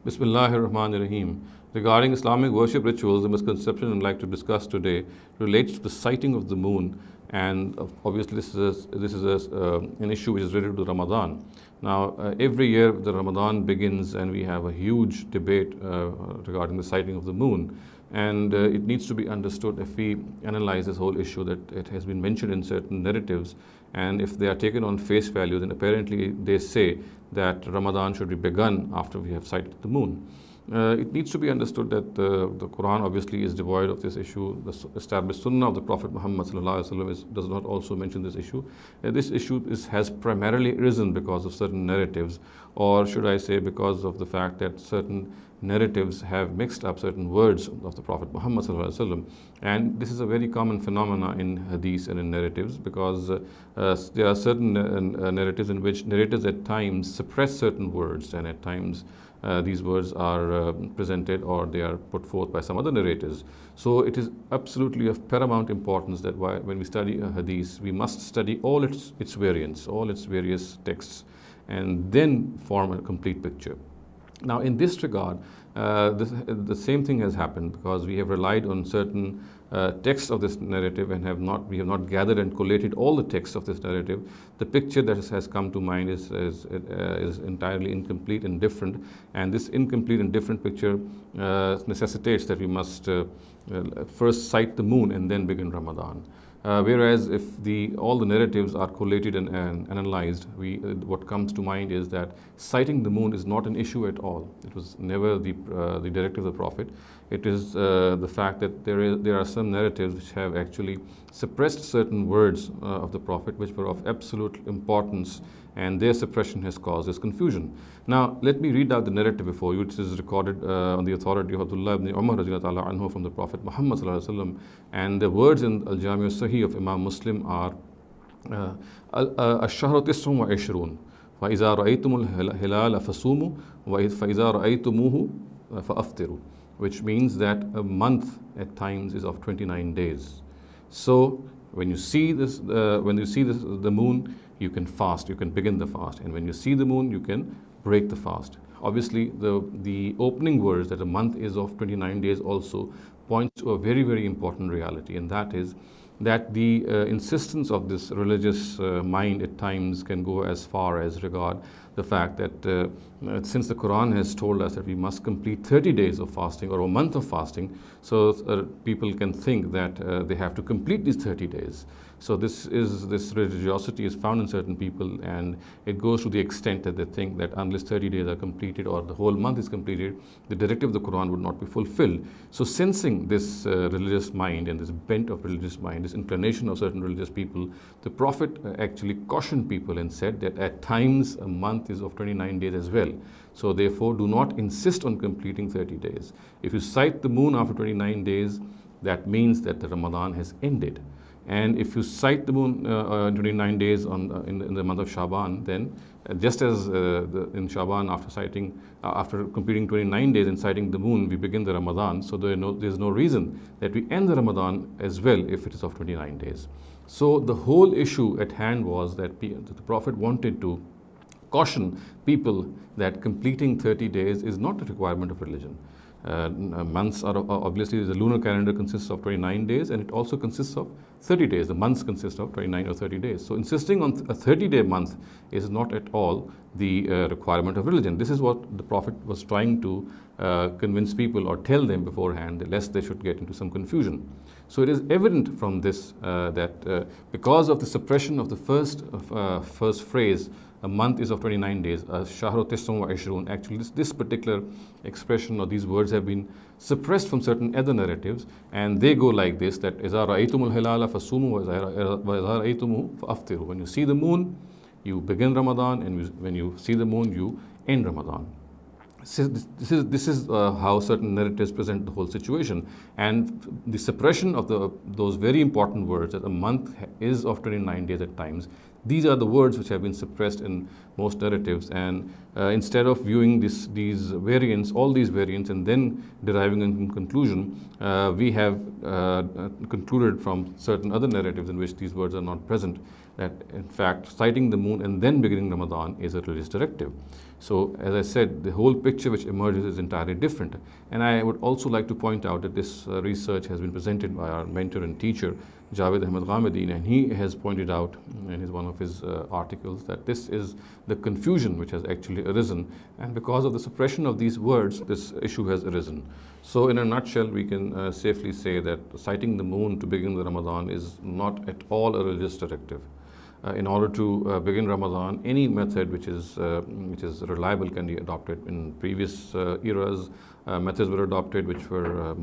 Bismillahir Rahmanir Rahim. Regarding Islamic worship rituals, the misconception I'd like to discuss today relates to the sighting of the moon, and obviously this is an issue which is related to Ramadan. Now, every year the Ramadan begins, and we have a huge debate regarding the sighting of the moon. And it needs to be understood if we analyze this whole issue that it has been mentioned in certain narratives, and if they are taken on face value, then apparently they say that Ramadan should be begun after we have sighted the moon. It needs to be understood that the Quran obviously is devoid of this issue. The established Sunnah of the Prophet Muhammad does not also mention this issue. This issue has primarily arisen because of certain narratives, or should I say because of the fact that certain narratives have mixed up certain words of the Prophet Muhammad, and this is a very common phenomena in hadith and in narratives, because there are certain narratives in which narrators at times suppress certain words, and at times these words are presented or they are put forth by some other narrators. So it is absolutely of paramount importance that when we study a hadith, we must study all its variants, all its various texts, and then form a complete picture. Now, in this regard, the same thing has happened, because we have relied on certain texts of this narrative and we have not gathered and collated all the texts of this narrative. The picture that has come to mind is entirely incomplete and different, and this incomplete and different picture necessitates that we must first sight the moon and then begin Ramadan. Whereas if all the narratives are collated and analyzed, what comes to mind is that sighting the moon is not an issue at all. It was never the directive of the Prophet. It is the fact that there are some narratives which have actually suppressed certain words of the Prophet which were of absolute importance, and their suppression has caused this confusion. Now, let me read out the narrative before you, which is recorded on the authority of Abdullah ibn Umar anhu from the Prophet Muhammad, and the words in Al-Jami al-Sahih of Imam Muslim are الشهر 29 فإذا رأيتم الهلال فصوموا فإذا رأيتموه فأفطروا, which means that a month at times is of 29 days. So when you see the moon, you can fast, you can begin the fast, and when you see the moon, you can break the fast. Obviously, the opening words that a month is of 29 days also points to a very, very important reality, and that is that the insistence of this religious mind at times can go as far as regard the fact that since the Quran has told us that we must complete 30 days of fasting or a month of fasting, so people can think that they have to complete these 30 days. So this religiosity is found in certain people, and it goes to the extent that they think that unless 30 days are completed or the whole month is completed, the directive of the Quran would not be fulfilled. So sensing this religious mind and this bent of religious mind, this inclination of certain religious people, the Prophet actually cautioned people and said that at times a month is of 29 days as well. So therefore, do not insist on completing 30 days. If you sight the moon after 29 days, that means that the Ramadan has ended. And if you sight the moon 29 days in the month of Shaban, then just as in Shaban, after completing 29 days and sighting the moon, we begin the Ramadan. So there's no reason that we end the Ramadan as well if it is of 29 days. So the whole issue at hand was that the Prophet wanted to caution people that completing 30 days is not a requirement of religion. Months are obviously, the lunar calendar consists of 29 days, and it also consists of 30 days. The months consist of 29 or 30 days. So insisting on a 30-day month is not at all the requirement of religion. This is what the Prophet was trying to convince people or tell them beforehand, lest they should get into some confusion. So it is evident from this that because of the suppression of the first phrase, a month is of 29 days, shahru 29, actually this particular expression or these words have been suppressed from certain other narratives, and they go like this, that إِذَا رَأَيْتُمُ الْهِلَالَ فَصُومُوا وَإِذَا رَأَيْتُمُوهُ فَأَفْطِرُوا. When you see the moon, you begin Ramadan, and when you see the moon, you end Ramadan. This is how certain narratives present the whole situation, and the suppression of those very important words that a month is of 29 days at times, These are the words which have been suppressed in most narratives, and instead of viewing these variants, all these variants, and then deriving a conclusion, we have concluded from certain other narratives in which these words are not present, that in fact sighting the moon and then beginning Ramadan is a religious directive. So as I said, the whole picture which emerges is entirely different. And I would also like to point out that this research has been presented by our mentor and teacher, Javed Ahmed Ghamidi, and he has pointed out in one of his articles that this is the confusion which has actually arisen, and because of the suppression of these words, this issue has arisen. So in a nutshell, we can safely say that sighting the moon to begin the Ramadan is not at all a religious directive. In order to begin Ramadan, any method which is reliable can be adopted. In previous eras, methods were adopted which were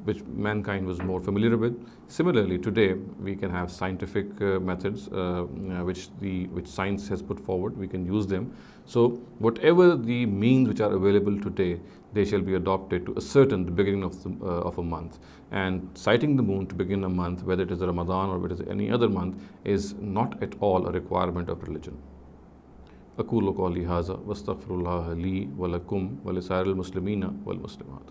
which mankind was more familiar with. Similarly, today we can have scientific methods which science has put forward. We can use them. So whatever the means which are available today, they shall be adopted to ascertain the beginning of a month. And sighting the moon to begin a month, whether it is Ramadan or whether it is any other month, is not at all a requirement of religion. أقول قولي هذا واستغفر الله لي ولكم ولسائر المسلمين والمسلمات.